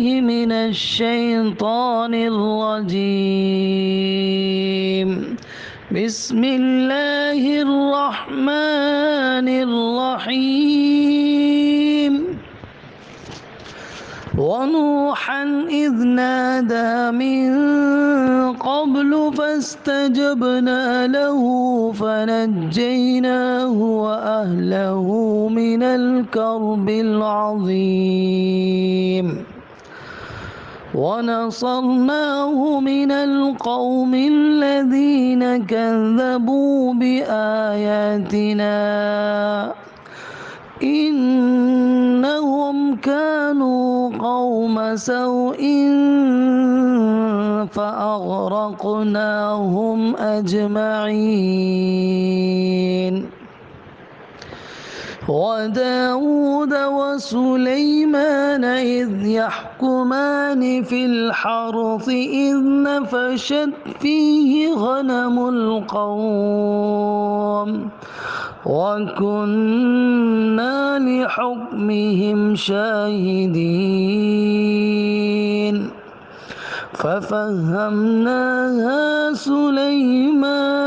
بالله من الشيطان الرجيم. بسم الله الرحمن الرحيم. ونوحا إذ نادى من قبل فاستجبنا له فنجيناه وأهله من الكرب العظيم ونصرناه من القوم الذين كذبوا بآياتنا إنهم كانوا قوم سوء فأغرقناهم أجمعين. وداود وسليمان إذ يحكمان في الحرث إذ نفشت فيه غنم القوم وكنا لحكمهم شاهدين ففهمناها سليمان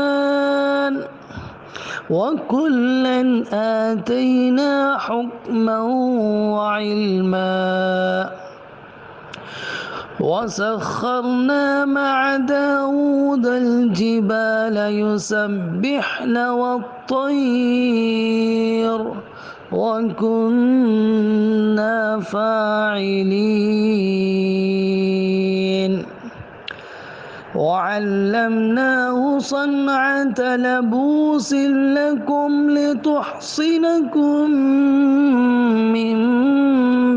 وكلا آتينا حكما وعلما وسخرنا مع داود الجبال يسبحن والطير وكنا فاعلين وعلمناه صنعة لبوس لكم لتحصنكم من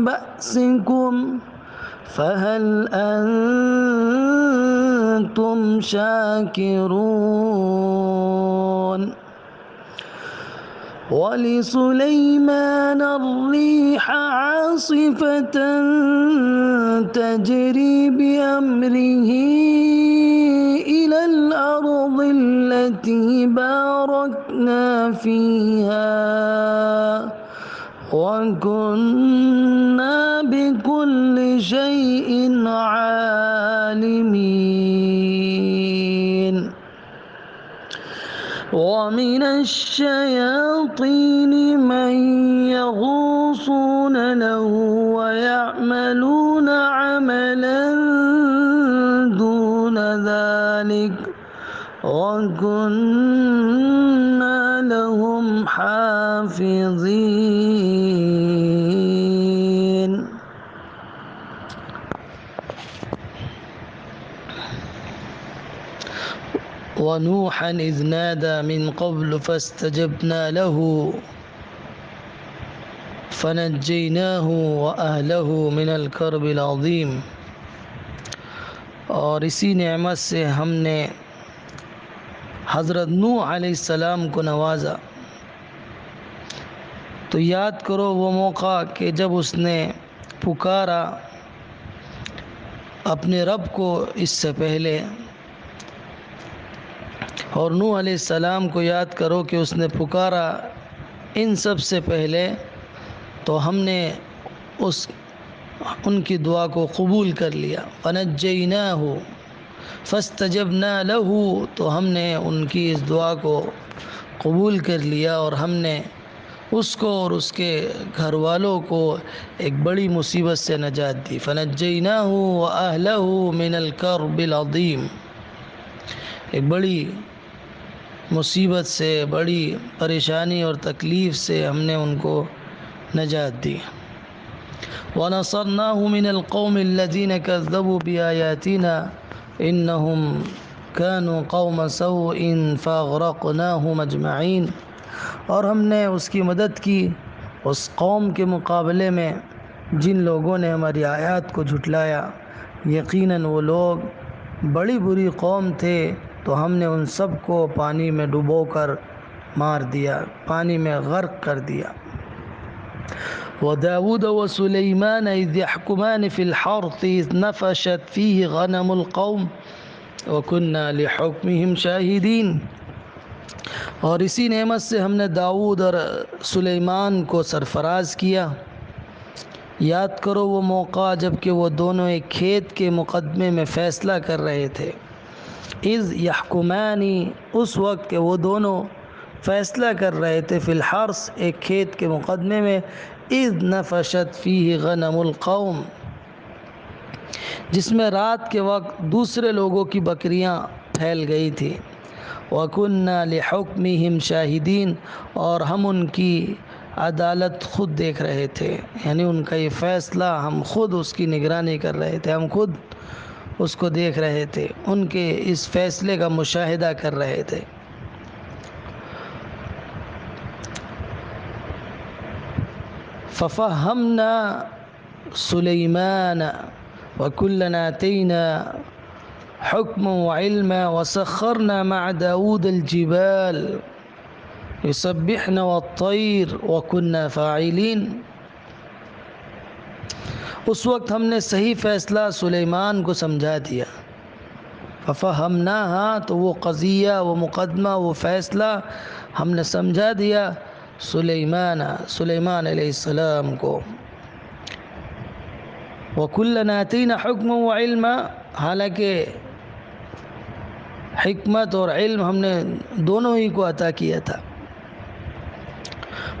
بأسكم فهل أنتم شاكرون. ولسليمان الريح عاصفة تجري بأمره إلى الأرض التي باركنا فيها وكنا بكل شيء عالمين. ومن الشياطين من يغوصون له ويعملون عملا دون ذلك وكنا لهم حافظين. ونوحا إذ نادى من قبل فاستجبنا له فنجيناه وأهله من الكرب العظيم. اور اسی نعمت سے ہم نے حضرت نوح علیہ السلام کو نوازا. تو یاد کرو وہ موقع کہ جب اس نے پکارا اپنے رب کو اس سے پہلے، اور نوح علیہ السلام کو یاد کرو کہ اس نے پکارا ان سب سے پہلے، تو ہم نے ان کی دعا کو قبول کر لیا. فنجیناہ فاستجبنا لہ، تو ہم نے ان کی اس دعا کو قبول کر لیا اور ہم نے اس کو اور اس کے گھر والوں کو ایک بڑی مصیبت سے نجات دی. فنجیناہ واہلہ من الکرب العظیم، ایک بڑی مصیبت سے، بڑی پریشانی اور تکلیف سے ہم نے ان کو نجات دی. وَنَصَرْنَاهُ مِنَ الْقَوْمِ الَّذِينَ كَذَّبُوا بِآيَاتِنَا إِنَّهُمْ كَانُوا قَوْمَ سَوْءٍ فَأَغْرَقْنَاهُمْ أَجْمَعِينَ. اور ہم نے اس کی مدد کی اس قوم کے مقابلے میں جن لوگوں نے ہماری آیات کو جھٹلایا. یقیناً وہ لوگ بڑی بری قوم تھے، تو ہم نے ان سب کو پانی میں ڈبو کر مار دیا، پانی میں غرق کر دیا. وداود وسليمان إذ يحكمان في الحرث إذ نفشت فيه غنم القوم وكنا لحكمهم شاهدين. اور اسی نعمت سے ہم نے داؤد اور سلیمان کو سرفراز کیا یاد کرو وہ موقع جب کہ وہ دونوں ایک کھیت کے مقدمے میں فیصلہ کر رہے تھے۔ اذ یحکمانی، اس وقت کہ وہ دونوں فیصلہ کر رہے تھے، فی الحرث، ایک کھیت کے مقدمے میں، اذ نفشت فیہ غنم القوم، جس میں رات کے وقت دوسرے لوگوں کی بکریاں پھیل گئی تھی۔ وَكُنَّا لِحُكْمِهِمْ شَاہِدِينَ، اور ہم ان کی عدالت خود دیکھ رہے تھے، یعنی ان کا یہ فیصلہ ہم خود اس کی نگرانی کر رہے تھے، ہم خود اس کو دیکھ رہے تھے، ان کے اس فیصلے کا مشاہدہ کر رہے تھے۔ فَفَهَّمْنَا سُلَيْمَانَ وَكُلًّا آتَيْنَا حُكْمًا وَعِلْمًا وَسَخَّرْنَا مَعَ دَاوُودَ الْجِبَالَ يُسَبِّحْنَ وَالطَّيْرَ وَكُنَّا فَاعِلِينَ۔ اس وقت ہم نے صحیح فیصلہ سلیمان کو سمجھا دیا۔ فَفَهَّمْنَاهَا، تو وہ قضیہ، وہ مقدمہ، وہ فیصلہ ہم نے سمجھا دیا سلیمان علیہ السلام کو۔ وَكُلًّا آتَيْنَا حُكْمًا وَعِلْمًا، حالانکہ حکمت اور علم ہم نے دونوں ہی کو عطا کیا تھا۔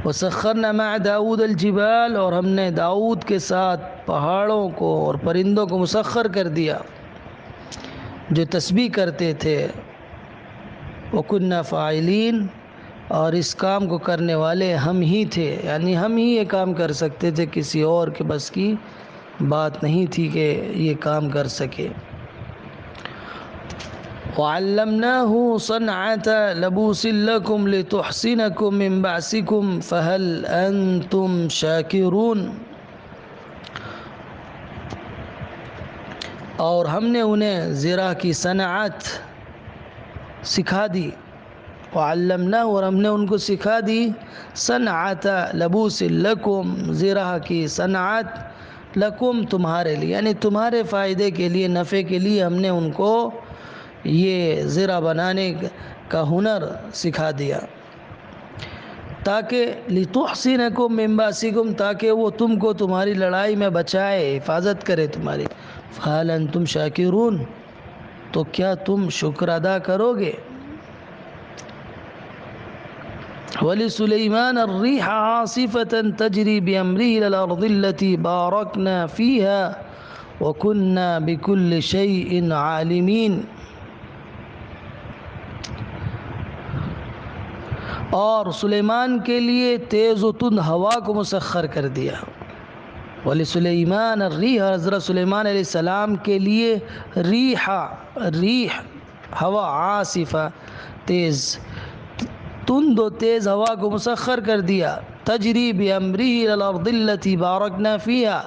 وَسَخَّرْنَا مَعَ دَاوُودَ الْجِبَالَ، اور ہم نے داؤد کے ساتھ پہاڑوں کو اور پرندوں کو مسخر کر دیا جو تسبیح کرتے تھے۔ وَكُنَّا فَاعِلِينَ، اور اس کام کو کرنے والے ہم ہی تھے، یعنی ہم ہی یہ کام کر سکتے تھے، کسی اور کے بس کی بات نہیں تھی کہ یہ کام کر سکے۔ وَعَلَّمْنَاهُ صَنْعَةَ لَبُوسٍ لَكُمْ لِتُحْصِنَكُمْ مِنْ بَأْسِكُمْ فَهَلْ أَنْتُمْ شَاكِرُونَ، اور ہم نے انہیں زرہ کی صنعت سکھا دی۔ وَعَلَّمْنَاهُ، اور ہم نے ان کو سکھا دی، صَنْعَةَ لَبُوسٍ لَكُمْ، زرہ کی صنعت، لکم، تمہارے لیے، یعنی تمہارے فائدے کے لیے، نفع کے لیے ہم نے ان کو یہ زرہ بنانے کا ہنر سکھا دیا، تاکہ لِتُحْصِنَكُمْ مِنْ بَأْسِكُمْ، تاکہ وہ تم کو تمہاری لڑائی میں بچائے، حفاظت کرے تمہاری۔ فَهَلْ أَنْتُمْ شَاكِرُونَ، تو کیا تم شکر ادا کرو گے؟ وَلِسُلَيْمَانَ الرِّيحَ عَاصِفَةً تَجْرِي بِأَمْرِهِ إِلَى الْأَرْضِ الَّتِي بَارَكْنَا فِيهَا وَكُنَّا بِكُلِّ شَيْءٍ عَالِمِينَ، اور سلیمان کے لیے تیز و تند ہوا کو مسخر کر دیا۔ وَلِسُلَيْمَانَ الرِّيحَ، حضرت سلیمان علیہ السلام کے لیے ریح ہوا، عاصفہ تیز، تند و تیز ہوا کو مسخر کر دیا، تجری بِأَمْرِهِ إِلَى الْأَرْضِ الَّتِي بَارَكْنَا فِيهَا،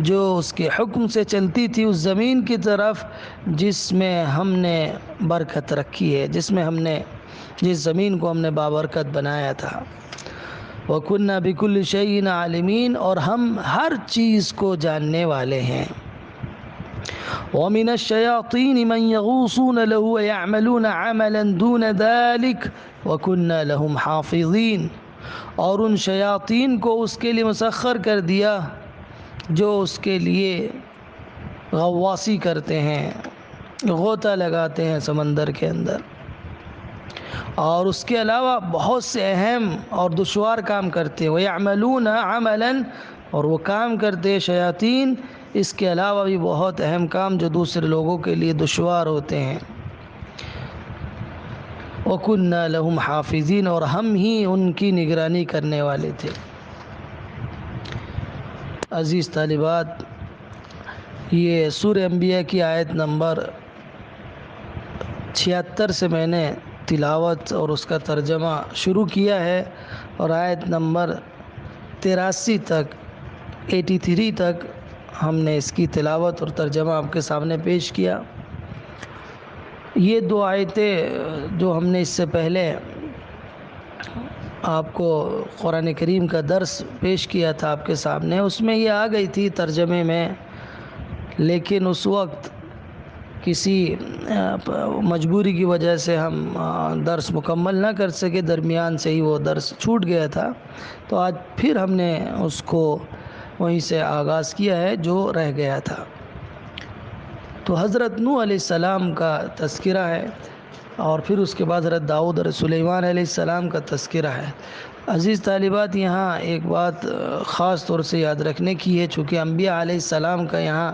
جو اس کے حکم سے چلتی تھی اس زمین کی طرف جس میں ہم نے برکت رکھی ہے، جس زمین کو ہم نے بابرکت بنایا تھا۔ وَكُنَّا بِكُلِّ شَيْءٍ عَالِمِينَ، اور ہم ہر چیز کو جاننے والے ہیں۔ وَمِنَ الشَّيَاطِينِ مَنْ يَغُوصُونَ لَهُ وَيَعْمَلُونَ عَمَلًا دُونَ ذَلِكَ وَكُنَّا لَهُمْ حَافِظِينَ، اور ان شیاطین کو اس کے لیے مسخر کر دیا جو اس کے لیے غواصی کرتے ہیں، غوطہ لگاتے ہیں سمندر کے اندر، اور اس کے علاوہ بہت سے اہم اور دشوار کام کرتے ہیں۔ وَيَعْمَلُونَ عَمَلًا، اور وہ کام کرتے ہیں شیاطین، اس کے علاوہ بھی بہت اہم کام جو دوسرے لوگوں کے لیے دشوار ہوتے ہیں۔ وَكُنَّا لَهُمْ حَافِظِينَ، اور ہم ہی ان کی نگرانی کرنے والے تھے۔ عزیز طالبات، یہ سورہ انبیاء کی آیت نمبر 76 سے میں نے تلاوت اور اس کا ترجمہ شروع کیا ہے، اور آیت نمبر 83 تک 83 تک ہم نے اس کی تلاوت اور ترجمہ آپ کے سامنے پیش کیا۔ یہ دو آیتیں جو ہم نے اس سے پہلے آپ کو قرآن کریم کا درس پیش کیا تھا آپ کے سامنے، اس میں یہ آ گئی تھی ترجمے میں، لیکن اس وقت کسی مجبوری کی وجہ سے ہم درس مکمل نہ کر سکے، درمیان سے ہی وہ درس چھوٹ گیا تھا، تو آج پھر ہم نے اس کو وہیں سے آغاز کیا ہے جو رہ گیا تھا۔ تو حضرت نوح علیہ السلام کا تذکرہ ہے، اور پھر اس کے بعد حضرت داؤد اور سلیمان علیہ السلام کا تذکرہ ہے۔ عزیز طالبات، یہاں ایک بات خاص طور سے یاد رکھنے کی ہے، چونکہ انبیاء علیہ السلام کا یہاں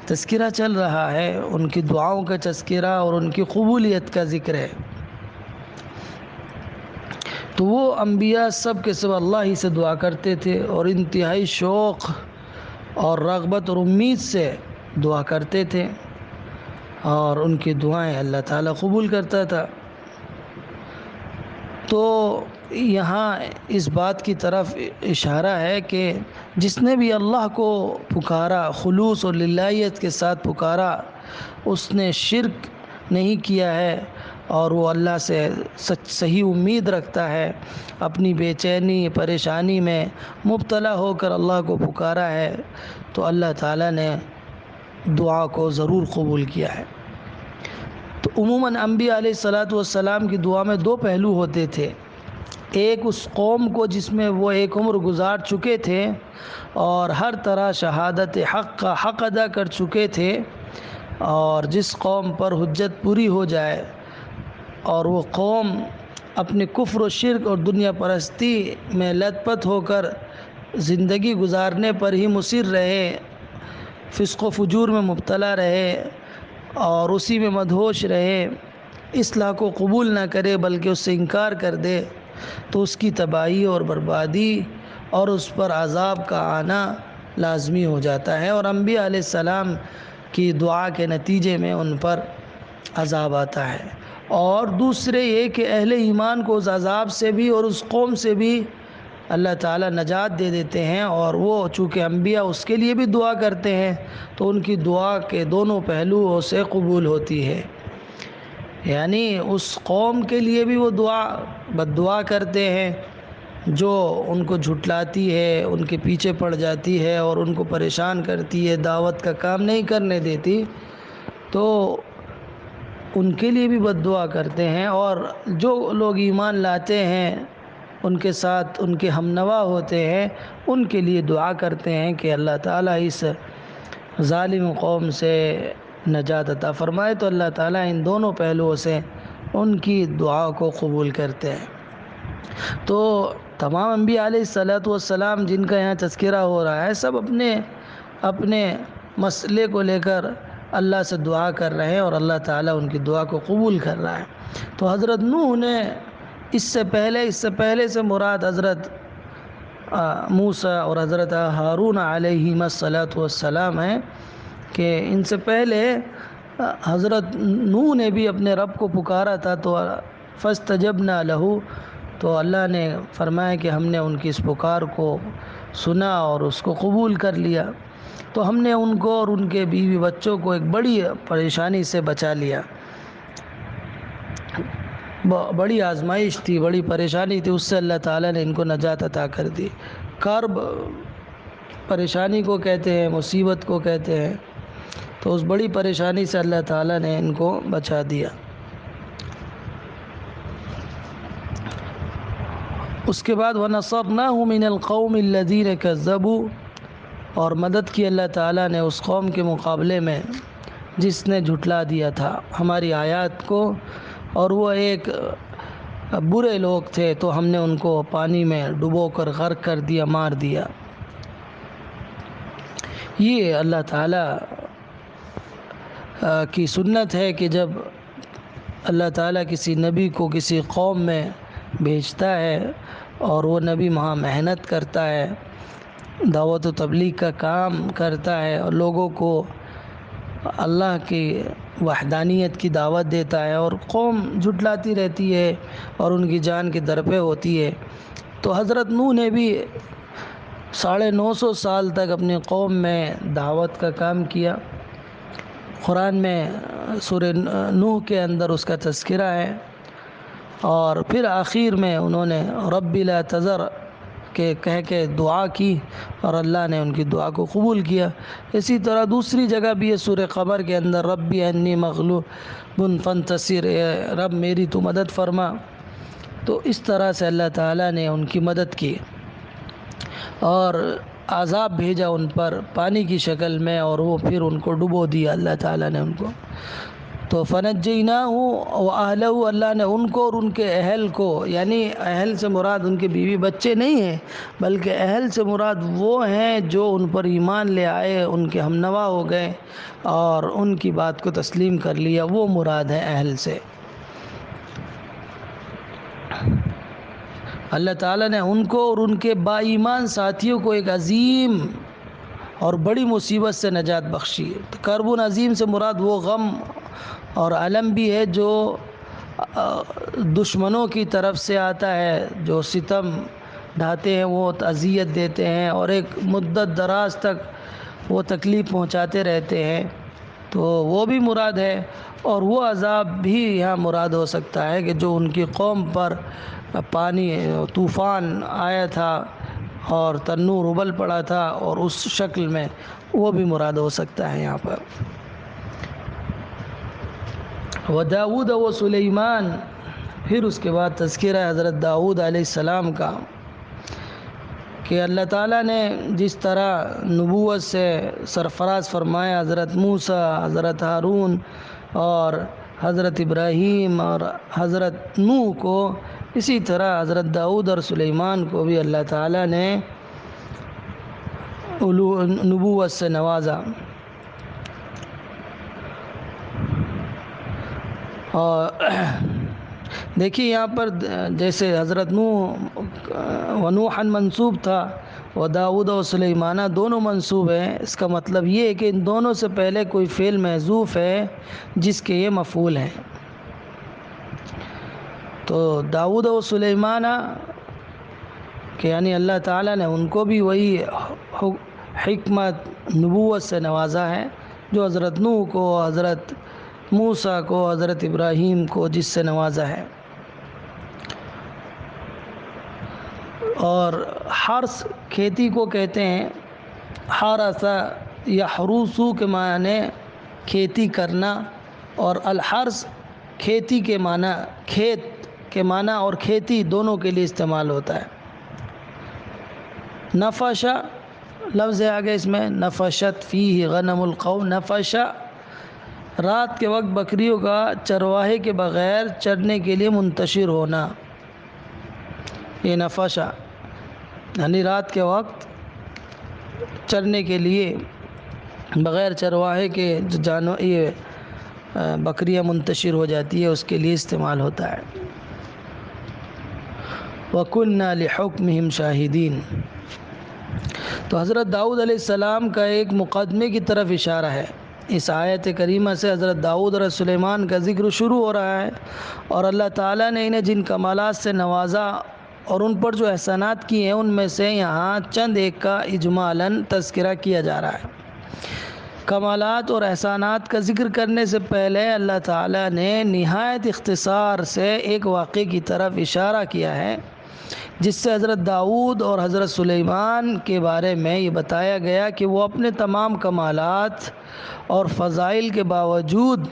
تذکرہ چل رہا ہے، ان کی دعاؤں کا تذکرہ اور ان کی قبولیت کا ذکر ہے، تو وہ انبیاء سب کے سب اللہ ہی سے دعا کرتے تھے اور انتہائی شوق اور رغبت اور امید سے دعا کرتے تھے، اور ان کی دعائیں اللہ تعالیٰ قبول کرتا تھا۔ تو یہاں اس بات کی طرف اشارہ ہے کہ جس نے بھی اللہ کو پکارا، خلوص اور للہیت کے ساتھ پکارا، اس نے شرک نہیں کیا ہے اور وہ اللہ سے صحیح امید رکھتا ہے، اپنی بے چینی پریشانی میں مبتلا ہو کر اللہ کو پکارا ہے، تو اللہ تعالیٰ نے دعا کو ضرور قبول کیا ہے۔ تو عموماً انبیاء علیہ السلام کی دعا میں دو پہلو ہوتے تھے، ایک اس قوم کو جس میں وہ ایک عمر گزار چکے تھے اور ہر طرح شہادت حق کا حق ادا کر چکے تھے، اور جس قوم پر حجت پوری ہو جائے اور وہ قوم اپنے کفر و شرک اور دنیا پرستی میں لت پت ہو کر زندگی گزارنے پر ہی مصر رہے، فسق و فجور میں مبتلا رہے اور اسی میں مدہوش رہے، اصلاح کو قبول نہ کرے بلکہ اس سے انکار کر دے، تو اس کی تباہی اور بربادی اور اس پر عذاب کا آنا لازمی ہو جاتا ہے، اور انبیاء علیہ السلام کی دعا کے نتیجے میں ان پر عذاب آتا ہے۔ اور دوسرے یہ کہ اہل ایمان کو اس عذاب سے بھی اور اس قوم سے بھی اللہ تعالیٰ نجات دے دیتے ہیں، اور وہ چونکہ انبیاء اس کے لیے بھی دعا کرتے ہیں تو ان کی دعا کے دونوں پہلوؤں سے قبول ہوتی ہے، یعنی اس قوم کے لیے بھی وہ بد دعا کرتے ہیں جو ان کو جھٹلاتی ہے، ان کے پیچھے پڑ جاتی ہے اور ان کو پریشان کرتی ہے، دعوت کا کام نہیں کرنے دیتی، تو ان کے لیے بھی بد دعا کرتے ہیں، اور جو لوگ ایمان لاتے ہیں ان کے ساتھ ان کے ہم نوا ہوتے ہیں، ان کے لیے دعا کرتے ہیں کہ اللہ تعالیٰ اس ظالم قوم سے نجات عطا فرمائے، تو اللہ تعالیٰ ان دونوں پہلوؤں سے ان کی دعا کو قبول کرتے ہیں۔ تو تمام انبیاء علیہ السلام جن کا یہاں تذکرہ ہو رہا ہے، سب اپنے مسئلے کو لے کر اللہ سے دعا کر رہے ہیں اور اللہ تعالیٰ ان کی دعا کو قبول کر رہا ہے۔ تو حضرت نوح نے اس سے پہلے سے مراد حضرت موسیٰ اور حضرت ہارون علیہم السلام ہیں، کہ ان سے پہلے حضرت نوح نے بھی اپنے رب کو پکارا تھا، تو فاستجبنا لہ، تو اللہ نے فرمایا کہ ہم نے ان کی اس پکار کو سنا اور اس کو قبول کر لیا، تو ہم نے ان کو اور ان کے بیوی بچوں کو ایک بڑی پریشانی سے بچا لیا، بڑی آزمائش تھی، بڑی پریشانی تھی، اس سے اللہ تعالیٰ نے ان کو نجات عطا کر دی۔ کرب پریشانی کو کہتے ہیں، مصیبت کو کہتے ہیں، تو اس بڑی پریشانی سے اللہ تعالیٰ نے ان کو بچا دیا۔ اس کے بعد وَنَصَرْنَاهُ مِنَ الْقَوْمِ الَّذِينَ كَذَّبُوا، اور مدد کی اللہ تعالیٰ نے اس قوم کے مقابلے میں جس نے جھٹلا دیا تھا ہماری آیات کو، اور وہ ایک برے لوگ تھے، تو ہم نے ان کو پانی میں ڈبو کر غرق کر دیا، مار دیا۔ یہ اللہ تعالیٰ کی سنت ہے کہ جب اللہ تعالیٰ کسی نبی کو کسی قوم میں بھیجتا ہے اور وہ نبی وہاں محنت کرتا ہے، دعوت و تبلیغ کا کام کرتا ہے اور لوگوں کو اللہ کی وحدانیت کی دعوت دیتا ہے، اور قوم جھٹلاتی رہتی ہے اور ان کی جان کی درپے ہوتی ہے، تو حضرت نوح نے بھی 950 سال تک اپنی قوم میں دعوت کا کام کیا۔ قرآن میں سورہ نوح کے اندر اس کا تذکرہ ہے، اور پھر آخر میں انہوں نے رب لا تذر کہ کہہ کے دعا کی اور اللہ نے ان کی دعا کو قبول کیا۔ اسی طرح دوسری جگہ بھی ہے سورہ قمر کے اندر ربی انی مغلوب فانتصر، رب میری تو مدد فرما، تو اس طرح سے اللہ تعالیٰ نے ان کی مدد کی۔ اور عذاب بھیجا ان پر پانی کی شکل میں، اور وہ پھر ان کو ڈبو دیا اللہ تعالیٰ نے ان کو۔ تو فنجیناہ و اہلہ، اللہ نے ان کو اور ان کے اہل کو، یعنی اہل سے مراد ان کے بیوی بچے نہیں ہیں، بلکہ اہل سے مراد وہ ہیں جو ان پر ایمان لے آئے، ان کے ہم نوا ہو گئے اور ان کی بات کو تسلیم کر لیا، وہ مراد ہے اہل سے۔ اللہ تعالیٰ نے ان کو اور ان کے با ایمان ساتھیوں کو ایک عظیم اور بڑی مصیبت سے نجات بخشی۔ کرب عظیم سے مراد وہ غم اور الم بھی ہے جو دشمنوں کی طرف سے آتا ہے، جو ستم ڈھاتے ہیں، وہ اذیت دیتے ہیں اور ایک مدت دراز تک وہ تکلیف پہنچاتے رہتے ہیں، تو وہ بھی مراد ہے۔ اور وہ عذاب بھی یہاں مراد ہو سکتا ہے کہ جو ان کی قوم پر پانی طوفان آیا تھا اور تنور ابل پڑا تھا، اور اس شکل میں وہ بھی مراد ہو سکتا ہے یہاں پر۔ وداؤد و سلیمان، پھر اس کے بعد تذکرہ حضرت داؤد علیہ السلام کا، کہ اللہ تعالیٰ نے جس طرح نبوت سے سرفراز فرمایا حضرت موسیٰ، حضرت ہارون اور حضرت ابراہیم اور حضرت نوح کو، اسی طرح حضرت داؤد اور سلیمان کو بھی اللہ تعالیٰ نے نبوت سے نوازا۔ اور دیکھیے یہاں پر جیسے حضرت نوح و نوحًا منصوب تھا، و داؤد و سلیمانہ دونوں منصوب ہیں، اس کا مطلب یہ ہے کہ ان دونوں سے پہلے کوئی فعل محذوف ہے جس کے یہ مفعول ہیں۔ تو داؤد و سلیمانہ کہ یعنی اللہ تعالیٰ نے ان کو بھی وہی حکمت نبوت سے نوازا ہے جو حضرت نوح کو، حضرت موسیٰ کو، حضرت ابراہیم کو جس سے نوازا ہے۔ اور حرث کھیتی کو کہتے ہیں، حرث یحرث کے معنی کھیتی کرنا، اور الحرث کھیتی کے معنی، کھیت کے معنی اور کھیتی دونوں کے لیے استعمال ہوتا ہے۔ نفش لفظ ہے آگے اس میں، نفشت فیہ غنم القوم، نفش رات کے وقت بکریوں کا چرواہے کے بغیر چرنے کے لیے منتشر ہونا، یہ نفشہ یعنی رات کے وقت چرنے کے لیے بغیر چرواہے کے یہ بکریاں منتشر ہو جاتی ہے، اس کے لیے استعمال ہوتا ہے۔ وَكُنَّا لِحُكْمِهِمْ شَاهِدِينَ، تو حضرت داؤد علیہ السلام کا ایک مقدمے کی طرف اشارہ ہے۔ اس آیت کریمہ سے حضرت داؤد اور سلیمان کا ذکر شروع ہو رہا ہے، اور اللہ تعالیٰ نے انہیں جن کمالات سے نوازا اور ان پر جو احسانات کیے ہیں، ان میں سے یہاں چند ایک کا اجمالاً تذکرہ کیا جا رہا ہے۔ کمالات اور احسانات کا ذکر کرنے سے پہلے اللہ تعالیٰ نے نہایت اختصار سے ایک واقعے کی طرف اشارہ کیا ہے، جس سے حضرت داؤد اور حضرت سلیمان کے بارے میں یہ بتایا گیا کہ وہ اپنے تمام کمالات اور فضائل کے باوجود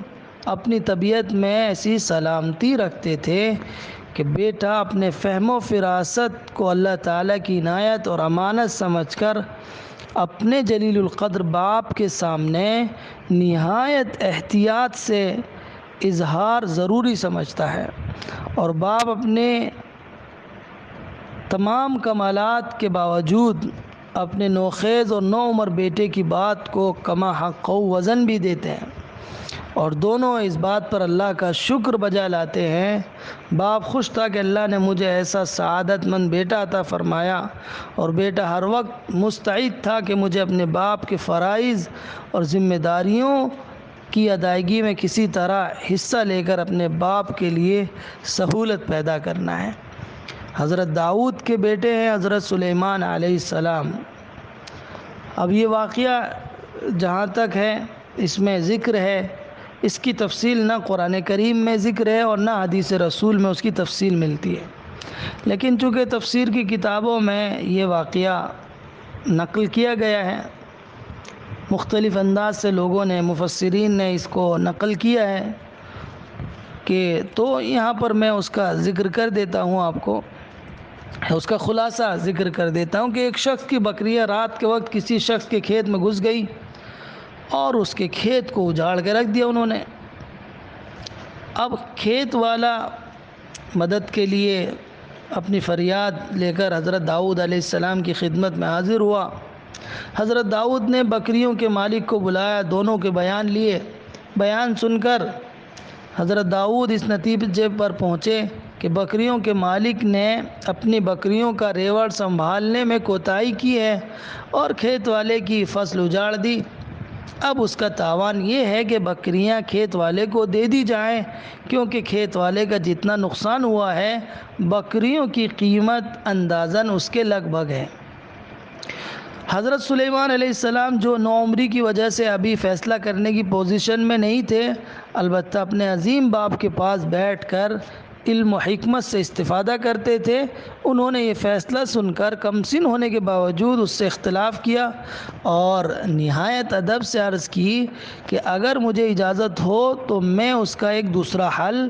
اپنی طبیعت میں ایسی سلامتی رکھتے تھے کہ بیٹا اپنے فہم و فراست کو اللہ تعالیٰ کی عنایت اور امانت سمجھ کر اپنے جلیل القدر باپ کے سامنے نہایت احتیاط سے اظہار ضروری سمجھتا ہے، اور باپ اپنے تمام کمالات کے باوجود اپنے نوخیز اور نو عمر بیٹے کی بات کو کما حق و وزن بھی دیتے ہیں، اور دونوں اس بات پر اللہ کا شکر بجا لاتے ہیں۔ باپ خوش تھا کہ اللہ نے مجھے ایسا سعادت مند بیٹا عطا فرمایا، اور بیٹا ہر وقت مستعد تھا کہ مجھے اپنے باپ کے فرائض اور ذمہ داریوں کی ادائیگی میں کسی طرح حصہ لے کر اپنے باپ کے لیے سہولت پیدا کرنا ہے۔ حضرت داؤد کے بیٹے ہیں حضرت سلیمان علیہ السلام۔ اب یہ واقعہ جہاں تک ہے اس میں ذکر ہے، اس کی تفصیل نہ قرآن کریم میں ذکر ہے اور نہ حدیث رسول میں اس کی تفصیل ملتی ہے، لیکن چونکہ تفسیر کی کتابوں میں یہ واقعہ نقل کیا گیا ہے، مختلف انداز سے لوگوں نے، مفسرین نے اس کو نقل کیا ہے، کہ تو یہاں پر میں اس کا ذکر کر دیتا ہوں آپ کو اس کا خلاصہ ذکر کر دیتا ہوں کہ ایک شخص کی بکریاں رات کے وقت کسی شخص کے کھیت میں گھس گئی اور اس کے کھیت کو اجاڑ کے رکھ دیا انہوں نے۔ اب کھیت والا مدد کے لیے اپنی فریاد لے کر حضرت داؤد علیہ السلام کی خدمت میں حاضر ہوا۔ حضرت داؤد نے بکریوں کے مالک کو بلایا، دونوں کے بیان لیے۔ بیان سن کر حضرت داؤد اس نتیجے پر پہنچے کہ بکریوں کے مالک نے اپنی بکریوں کا ریوڑ سنبھالنے میں کوتاہی کی ہے اور کھیت والے کی فصل اجاڑ دی۔ اب اس کا تاوان یہ ہے کہ بکریاں کھیت والے کو دے دی جائیں، کیونکہ کھیت والے کا جتنا نقصان ہوا ہے بکریوں کی قیمت اندازاً اس کے لگ بھگ ہے۔ حضرت سلیمان علیہ السلام جو نوعمری کی وجہ سے ابھی فیصلہ کرنے کی پوزیشن میں نہیں تھے، البتہ اپنے عظیم باپ کے پاس بیٹھ کر علم و حکمت سے استفادہ کرتے تھے، انہوں نے یہ فیصلہ سن کر کمسن ہونے کے باوجود اس سے اختلاف کیا اور نہایت ادب سے عرض کی کہ اگر مجھے اجازت ہو تو میں اس کا ایک دوسرا حل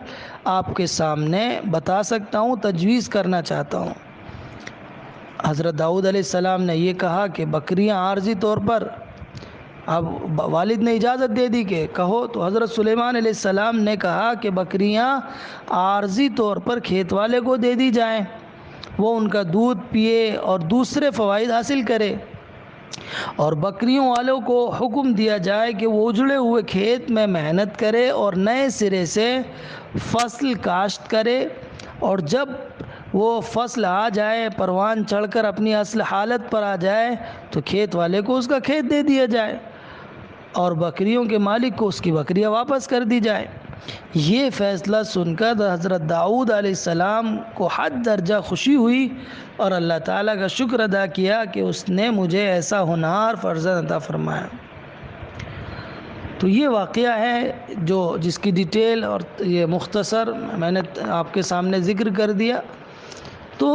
آپ کے سامنے بتا سکتا ہوں، تجویز کرنا چاہتا ہوں۔ حضرت داؤد علیہ السلام نے یہ کہا کہ بکریاں عارضی طور پر، اب والد نے اجازت دے دی کہ کہو، تو حضرت سلیمان علیہ السلام نے کہا کہ بکریاں عارضی طور پر کھیت والے کو دے دی جائیں، وہ ان کا دودھ پیے اور دوسرے فوائد حاصل کرے، اور بکریوں والوں کو حکم دیا جائے کہ وہ اجڑے ہوئے کھیت میں محنت کرے اور نئے سرے سے فصل کاشت کرے، اور جب وہ فصل آ جائے، پروان چڑھ کر اپنی اصل حالت پر آ جائے تو کھیت والے کو اس کا کھیت دے دیا جائے اور بکریوں کے مالک کو اس کی بکریاں واپس کر دی جائے۔ یہ فیصلہ سن کر حضرت داؤد علیہ السلام کو حد درجہ خوشی ہوئی اور اللہ تعالیٰ کا شکر ادا کیا کہ اس نے مجھے ایسا ہونہار فرزند عطا فرمایا۔ تو یہ واقعہ ہے جس کی ڈیٹیل اور یہ مختصر میں نے آپ کے سامنے ذکر کر دیا۔ تو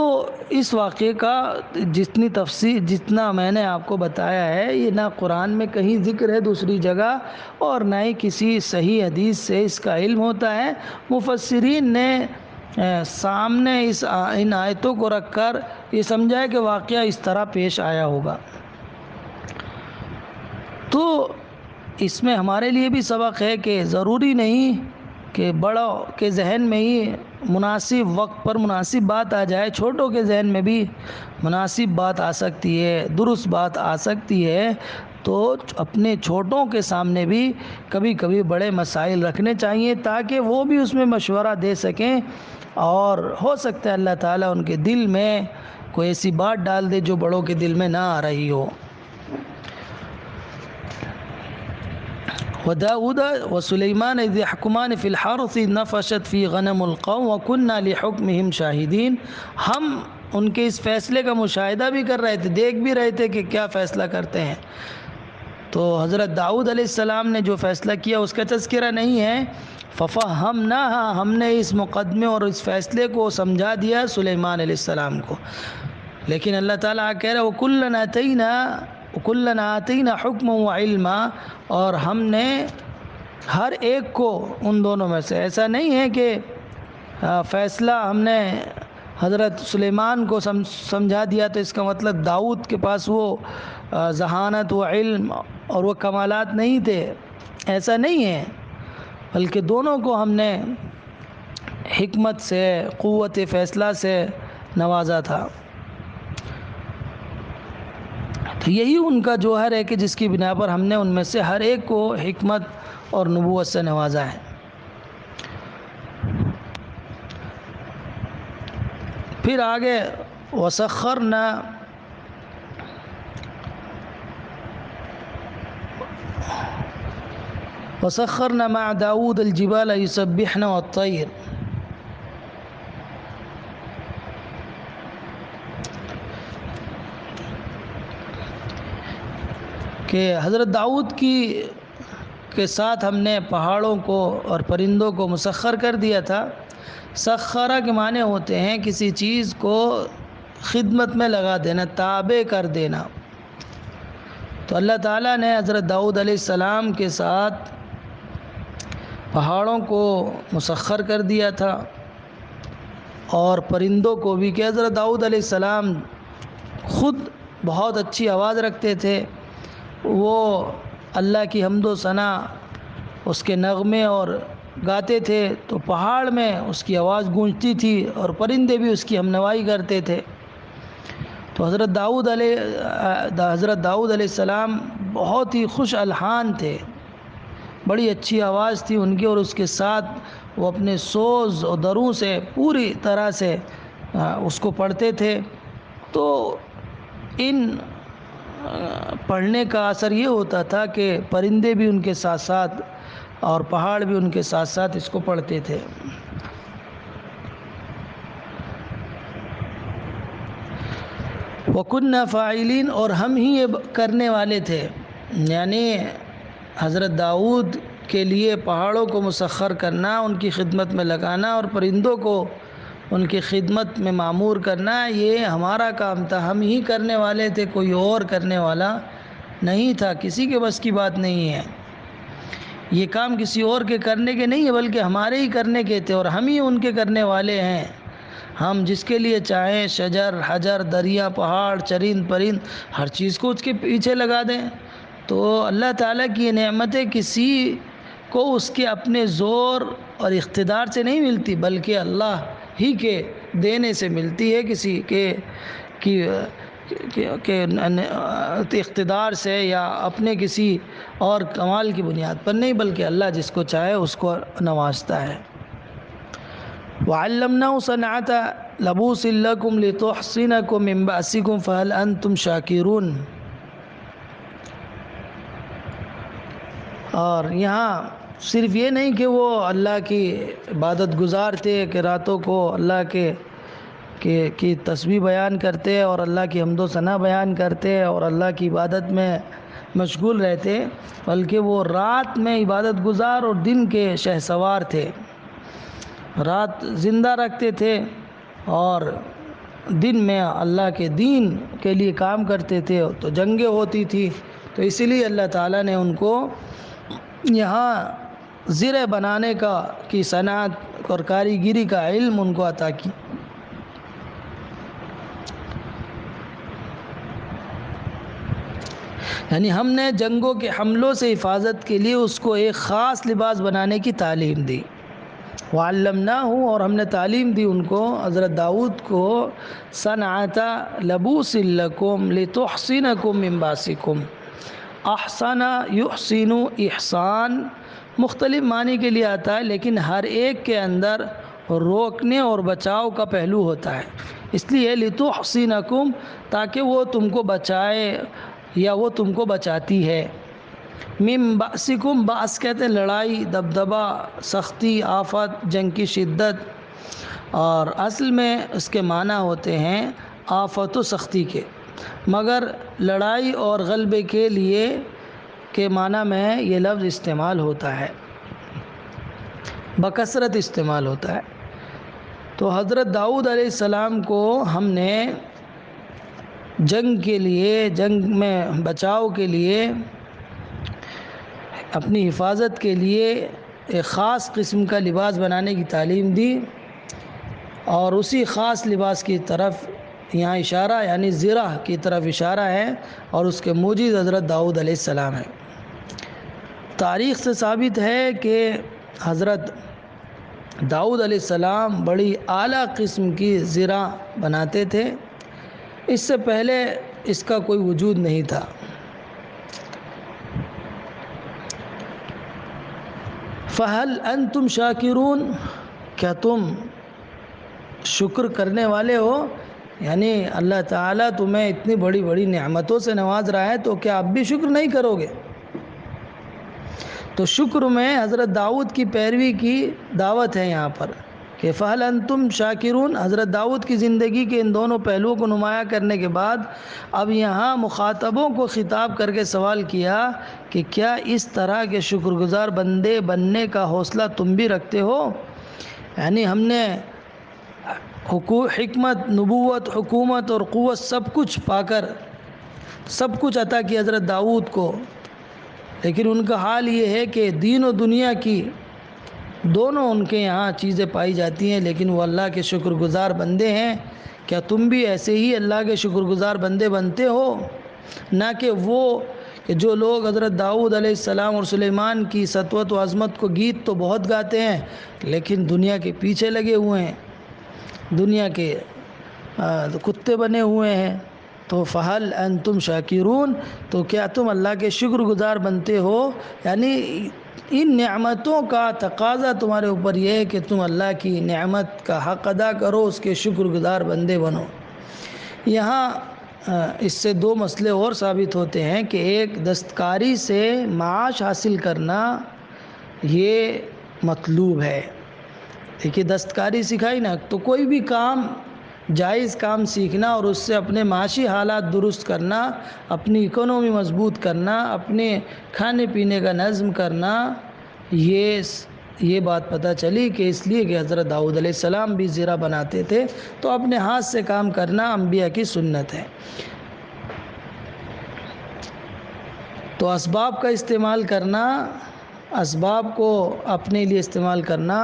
اس واقعے کا جتنی تفصیل جتنا میں نے آپ کو بتایا ہے، یہ نہ قرآن میں کہیں ذکر ہے دوسری جگہ اور نہ ہی کسی صحیح حدیث سے اس کا علم ہوتا ہے۔ مفسرین نے سامنے ان آیتوں کو رکھ کر یہ سمجھا ہے کہ واقعہ اس طرح پیش آیا ہوگا۔ تو اس میں ہمارے لیے بھی سبق ہے کہ ضروری نہیں کہ بڑوں کے ذہن میں ہی مناسب وقت پر مناسب بات آ جائے، چھوٹوں کے ذہن میں بھی مناسب بات آ سکتی ہے، درست بات آ سکتی ہے۔ تو اپنے چھوٹوں کے سامنے بھی کبھی کبھی بڑے مسائل رکھنے چاہیے تاکہ وہ بھی اس میں مشورہ دے سکیں، اور ہو سکتا ہے اللہ تعالیٰ ان کے دل میں کوئی ایسی بات ڈال دے جو بڑوں کے دل میں نہ آ رہی ہو۔ وَدَاوُدَ وَسُلَيْمَانَ إِذْ يَحْكُمَانِ فِي الْحَرْثِ نَفَشَتْ فِي غَنَمُ الْقَوْمِ وَكُنَّا لِحُكْمِهِمْ شَاهِدِينَ۔ ہم ان کے اس فیصلے کا مشاہدہ بھی کر رہے تھے، دیکھ بھی رہے تھے کہ کیا فیصلہ کرتے ہیں۔ تو حضرت داؤد علیہ السلام نے جو فیصلہ کیا اس کا تذکرہ نہیں ہے۔ فَفَهَّمْنَاهَا، ہم نے اس مقدمے اور اس فیصلے کو سمجھا دیا سلیمان علیہ السلام کو، لیکن اللہ تعالیٰ کہہ رہا وَكُلًّا آتَيْنَا حُكْمًا وَعِلْمًا، اور ہم نے ہر ایک کو ان دونوں میں سے، ایسا نہیں ہے کہ فیصلہ ہم نے حضرت سلیمان کو سمجھا دیا تو اس کا مطلب داؤد کے پاس وہ ذہانت و علم اور وہ کمالات نہیں تھے، ایسا نہیں ہے، بلکہ دونوں کو ہم نے حکمت سے، قوت فیصلہ سے نوازا تھا۔ تو یہی ان کا جوہر ہے کہ جس کی بنا پر ہم نے ان میں سے ہر ایک کو حکمت اور نبوت سے نوازا ہے۔ پھر آگے وَسَخَّرْنَا مَعَ دَاوُودَ الْجِبَالَ يُسَبِّحْنَ وَالطَّيْرَ، کہ حضرت داؤد کے ساتھ ہم نے پہاڑوں کو اور پرندوں کو مسخر کر دیا تھا۔ سخرہ کے معنی ہوتے ہیں کسی چیز کو خدمت میں لگا دینا، تابع کر دینا۔ تو اللہ تعالیٰ نے حضرت داؤد علیہ السلام کے ساتھ پہاڑوں کو مسخر کر دیا تھا، اور پرندوں کو بھی کہ حضرت داؤد علیہ السلام خود بہت اچھی آواز رکھتے تھے، وہ اللہ کی حمد و ثنا اس کے نغمے اور گاتے تھے تو پہاڑ میں اس کی آواز گونجتی تھی اور پرندے بھی اس کی ہمنوائی کرتے تھے۔ تو حضرت داؤد علیہ السلام بہت ہی خوش الحان تھے، بڑی اچھی آواز تھی ان کی، اور اس کے ساتھ وہ اپنے سوز اور دروں سے پوری طرح سے اس کو پڑھتے تھے۔ تو ان پڑھنے کا اثر یہ ہوتا تھا کہ پرندے بھی ان کے ساتھ ساتھ اور پہاڑ بھی ان کے ساتھ ساتھ اس کو پڑھتے تھے۔ وَكُنَّا فَاعِلِينَ، اور ہم ہی یہ کرنے والے تھے، یعنی حضرت داؤد کے لیے پہاڑوں کو مسخر کرنا، ان کی خدمت میں لگانا، اور پرندوں کو ان کی خدمت میں معمور کرنا، یہ ہمارا کام تھا، ہم ہی کرنے والے تھے، کوئی اور کرنے والا نہیں تھا، کسی کے بس کی بات نہیں ہے، یہ کام کسی اور کے کرنے کے نہیں ہے بلکہ ہمارے ہی کرنے کے تھے، اور ہم ہی ان کے کرنے والے ہیں۔ ہم جس کے لیے چاہیں شجر، حجر، دریا، پہاڑ، چرند پرند، ہر چیز کو اس کے پیچھے لگا دیں۔ تو اللہ تعالیٰ کی یہ نعمتیں کسی کو اس کے اپنے زور اور اقتدار سے نہیں ملتی، بلکہ اللہ ہی کے دینے سے ملتی ہے، کسی کے اقتدار سے یا اپنے کسی اور کمال کی بنیاد پر نہیں، بلکہ اللہ جس کو چاہے اس کو نوازتا ہے۔ وَعَلَّمْنَاهُ صَنْعَةَ لَبُوسٍ لَكُمْ لِتُحْصِنَكُم مِّن بَأْسِكُمْ فَهَلْ أَنْتُمْ شَاكِرُونَ۔ اور یہاں صرف یہ نہیں کہ وہ اللہ کی عبادت گزار تھے کہ راتوں کو اللہ کی تسبیح بیان کرتے اور اللہ کی حمد و ثنا بیان کرتے اور اللہ کی عبادت میں مشغول رہتے، بلکہ وہ رات میں عبادت گزار اور دن کے شہسوار تھے، رات زندہ رکھتے تھے اور دن میں اللہ کے دین کے لیے کام کرتے تھے، تو جنگیں ہوتی تھی، تو اسی لیے اللہ تعالیٰ نے ان کو یہاں زرہ بنانے کی صنعت اور کاریگری کا علم ان کو عطا کی۔ یعنی ہم نے جنگوں کے حملوں سے حفاظت کے لیے اس کو ایک خاص لباس بنانے کی تعلیم دی۔ وَعَلَّمْنَاهُ، اور ہم نے تعلیم دی ان کو، حضرت داؤد کو، صَنْعَةَ لَبُوسٍ لَكُمْ لِتُحْصِنَكُم مِّن بَأْسِكُمْ۔ احسن یحسن، احسان مختلف معنی کے لیے آتا ہے، لیکن ہر ایک کے اندر روکنے اور بچاؤ کا پہلو ہوتا ہے، اس لیے لِتُحْصِنَكُم، تاکہ وہ تم کو بچائے یا وہ تم کو بچاتی ہے۔ مِن بَأْسِكُم، بأس کہتے ہیں لڑائی، دبدبہ، سختی، آفت، جنگ کی شدت، اور اصل میں اس کے معنی ہوتے ہیں آفت و سختی کے، مگر لڑائی اور غلبے کے لیے کے معنی میں یہ لفظ استعمال ہوتا ہے، بکثرت استعمال ہوتا ہے۔ تو حضرت داؤد علیہ السلام کو ہم نے جنگ کے لیے، جنگ میں بچاؤ کے لیے، اپنی حفاظت کے لیے ایک خاص قسم کا لباس بنانے کی تعلیم دی، اور اسی خاص لباس کی طرف یہاں اشارہ، یعنی زرہ کی طرف اشارہ ہے، اور اس کے موجد حضرت داؤد علیہ السلام ہے۔ تاریخ سے ثابت ہے کہ حضرت داؤد علیہ السلام بڑی اعلیٰ قسم کی زرہ بناتے تھے، اس سے پہلے اس کا کوئی وجود نہیں تھا۔ فَهَلْ أَنْتُمْ شَاكِرُونَ، کیا تم شکر کرنے والے ہو؟ یعنی اللہ تعالیٰ تمہیں اتنی بڑی بڑی نعمتوں سے نواز رہا ہے، تو کیا اب بھی شکر نہیں کرو گے؟ تو شکر میں حضرت داؤد کی پیروی کی دعوت ہے یہاں پر کہ فَهَلْ أَنْتُمْ شَاكِرُونَ۔ حضرت داؤد کی زندگی کے ان دونوں پہلوؤں کو نمایاں کرنے کے بعد اب یہاں مخاطبوں کو خطاب کر کے سوال کیا کہ کیا اس طرح کے شکر گزار بندے بننے کا حوصلہ تم بھی رکھتے ہو؟ یعنی ہم نے حکمت، نبوت، حکومت اور قوت سب کچھ پا کر سب کچھ عطا کی حضرت داؤد کو، لیکن ان کا حال یہ ہے کہ دین و دنیا کی دونوں ان کے یہاں چیزیں پائی جاتی ہیں، لیکن وہ اللہ کے شکر گزار بندے ہیں۔ کیا تم بھی ایسے ہی اللہ کے شکر گزار بندے بنتے ہو؟ نہ کہ وہ کہ جو لوگ حضرت داؤد علیہ السلام اور سلیمان کی سطوت و عظمت کو گیت تو بہت گاتے ہیں، لیکن دنیا کے پیچھے لگے ہوئے ہیں، دنیا کے کتے بنے ہوئے ہیں۔ تو فہل انتم شاکرون، تو کیا تم اللہ کے شکر گزار بنتے ہو؟ یعنی ان نعمتوں کا تقاضا تمہارے اوپر یہ ہے کہ تم اللہ کی نعمت کا حق ادا کرو، اس کے شکر گزار بندے بنو۔ یہاں اس سے دو مسئلے اور ثابت ہوتے ہیں کہ ایک، دستکاری سے معاش حاصل کرنا یہ مطلوب ہے۔ دیکھیے دستکاری سکھائی نا، تو کوئی بھی کام، جائز کام سیکھنا اور اس سے اپنے معاشی حالات درست کرنا، اپنی اکانومی مضبوط کرنا، اپنے کھانے پینے کا نظم کرنا، یہ بات پتہ چلی کہ اس لیے کہ حضرت داؤد علیہ السلام بھی زرہ بناتے تھے، تو اپنے ہاتھ سے کام کرنا انبیاء کی سنت ہے۔ تو اسباب کا استعمال کرنا، اسباب کو اپنے لیے استعمال کرنا،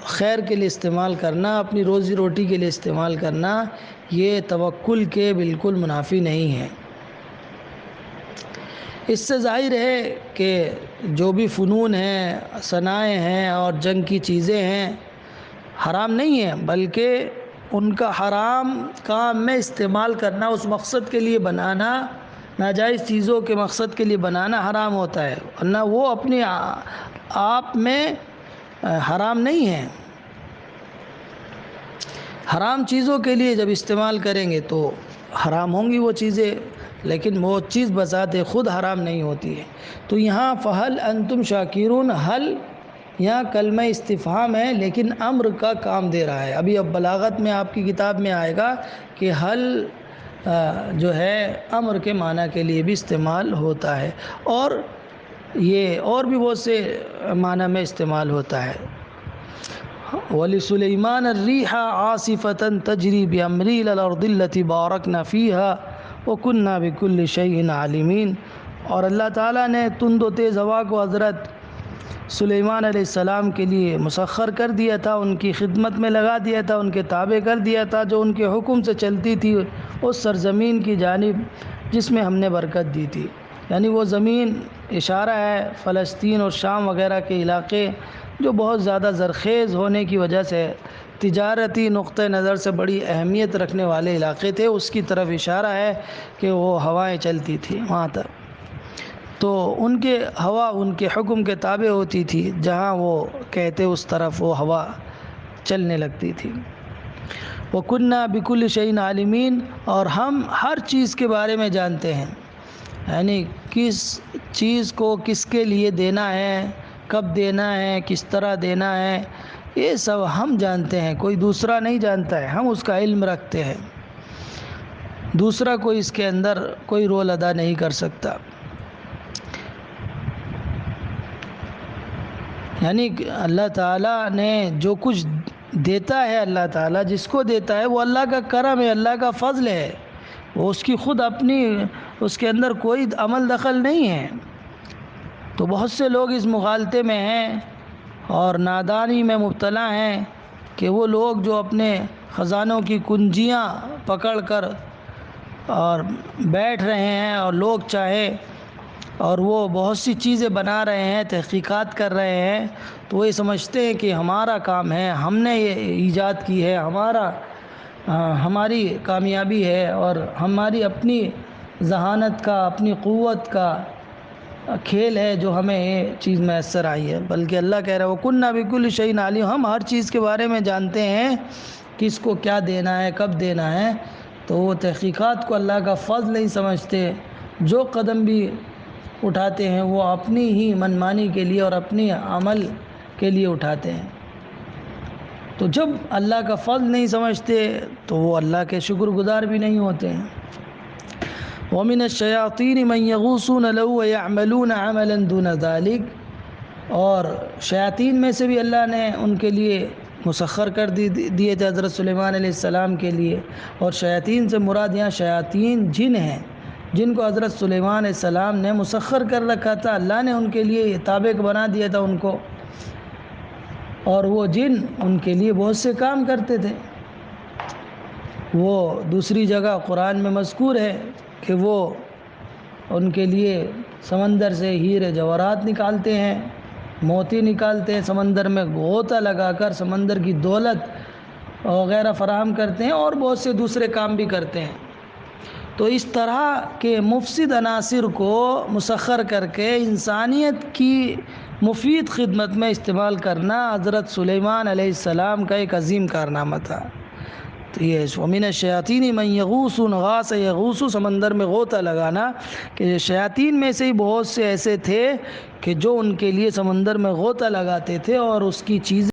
خیر کے لیے استعمال کرنا، اپنی روزی روٹی کے لیے استعمال کرنا، یہ توکل کے بالکل منافی نہیں ہے۔ اس سے ظاہر ہے کہ جو بھی فنون ہیں، صنائع ہیں اور جنگ کی چیزیں ہیں، حرام نہیں ہیں، بلکہ ان کا حرام کام میں استعمال کرنا، اس مقصد کے لیے بنانا، ناجائز چیزوں کے مقصد کے لیے بنانا حرام ہوتا ہے، ورنہ وہ اپنے آپ میں حرام نہیں ہے۔ حرام چیزوں کے لیے جب استعمال کریں گے تو حرام ہوں گی وہ چیزیں، لیکن وہ چیز بذات خود حرام نہیں ہوتی ہے۔ تو یہاں فہل انتم شاکرون، حل یہاں کلمہ استفہام ہے، لیکن امر کا کام دے رہا ہے۔ اب بلاغت میں آپ کی کتاب میں آئے گا کہ حل جو ہے امر کے معنی کے لیے بھی استعمال ہوتا ہے، اور یہ اور بھی بہت سے معنی میں استعمال ہوتا ہے۔ وَلِسُلَيْمَانَ الرِّيحَ عَاصِفَةً تَجْرِي بِأَمْرِهِ إِلَى الْأَرْضِ الَّتِي بَارَكْنَا فِيهَا وَكُنَّا بِكُلِّ شَيْءٍ عَالِمِينَ۔ اور اللہ تعالیٰ نے تند و تیز ہوا کو حضرت سلیمان علیہ السلام کے لیے مسخر کر دیا تھا، ان کی خدمت میں لگا دیا تھا، ان کے تابع کر دیا تھا، جو ان کے حکم سے چلتی تھی اس سرزمین کی جانب جس میں ہم نے برکت دی تھی۔ یعنی وہ زمین اشارہ ہے فلسطین اور شام وغیرہ کے علاقے جو بہت زیادہ زرخیز ہونے کی وجہ سے تجارتی نقطہ نظر سے بڑی اہمیت رکھنے والے علاقے تھے، اس کی طرف اشارہ ہے کہ وہ ہوائیں چلتی تھیں وہاں تک، تو ان کے ہوا ان کے حکم کے تابع ہوتی تھی، جہاں وہ کہتے اس طرف وہ ہوا چلنے لگتی تھی۔ وَكُنَّا بِكُلِّ شَيْءٍ عَالِمِينَ، اور ہم ہر چیز کے بارے میں جانتے ہیں، یعنی کس چیز کو کس کے لیے دینا ہے، کب دینا ہے، کس طرح دینا ہے، یہ سب ہم جانتے ہیں، کوئی دوسرا نہیں جانتا ہے، ہم اس کا علم رکھتے ہیں، دوسرا کوئی اس کے اندر کوئی رول ادا نہیں کر سکتا۔ یعنی اللہ تعالیٰ نے جو کچھ دیتا ہے، اللہ تعالیٰ جس کو دیتا ہے وہ اللہ کا کرم ہے، اللہ کا فضل ہے، وہ اس کی خود اپنی اس کے اندر کوئی عمل دخل نہیں ہے۔ تو بہت سے لوگ اس مغالطے میں ہیں اور نادانی میں مبتلا ہیں کہ وہ لوگ جو اپنے خزانوں کی کنجیاں پکڑ کر اور بیٹھ رہے ہیں اور لوگ چاہے اور وہ بہت سی چیزیں بنا رہے ہیں، تحقیقات کر رہے ہیں، تو وہ یہ سمجھتے ہیں کہ ہمارا کام ہے، ہم نے یہ ایجاد کی ہے، ہماری کامیابی ہے اور ہماری اپنی ذہانت کا، اپنی قوت کا کھیل ہے جو ہمیں یہ چیز میسر آئی ہے۔ بلکہ اللہ کہہ رہا ہے وَكُنَّا بِكُلِّ شَيْءٍ عَلِيمٍ، ہم ہر چیز کے بارے میں جانتے ہیں، کس کو کیا دینا ہے، کب دینا ہے۔ تو وہ تحقیقات کو اللہ کا فضل نہیں سمجھتے، جو قدم بھی اٹھاتے ہیں وہ اپنی ہی منمانی کے لیے اور اپنی عمل کے لیے اٹھاتے ہیں۔ تو جب اللہ کا فضل نہیں سمجھتے تو وہ اللہ کے شکر گزار بھی نہیں ہوتے ہیں۔ وَمِنَ الشَّيَاطِينِ مَن يَغُوصُونَ لَهُ وَيَعْمَلُونَ عَمَلًا دُونَ ذَلِكَ، اور شیاطین میں سے بھی اللہ نے ان کے لیے مسخر کر دیے تھے حضرت سلیمان علیہ السلام کے لیے، اور شیاطین سے مراد یہاں شیاطین جن ہیں، جن کو حضرت سلیمان علیہ السلام نے مسخر کر رکھا تھا، اللہ نے ان کے لیے تابع بنا دیا تھا ان کو، اور وہ جن ان کے لیے بہت سے کام کرتے تھے۔ وہ دوسری جگہ قرآن میں مذکور ہے کہ وہ ان کے لیے سمندر سے ہیرے جواہرات نکالتے ہیں، موتی نکالتے ہیں، سمندر میں غوطہ لگا کر سمندر کی دولت وغیرہ فراہم کرتے ہیں، اور بہت سے دوسرے کام بھی کرتے ہیں۔ تو اس طرح کے مفسد عناصر کو مسخر کر کے انسانیت کی مفید خدمت میں استعمال کرنا حضرت سلیمان علیہ السلام کا ایک عظیم کارنامہ تھا۔ تو یہ وَمِنَ الشَّيَاطِينِ مَن يَغُوصُ غَاصَ يَغُوصُ، سمندر میں غوطہ لگانا، کہ شیاطین میں سے ہی بہت سے ایسے تھے کہ جو ان کے لیے سمندر میں غوطہ لگاتے تھے اور اس کی چیزیں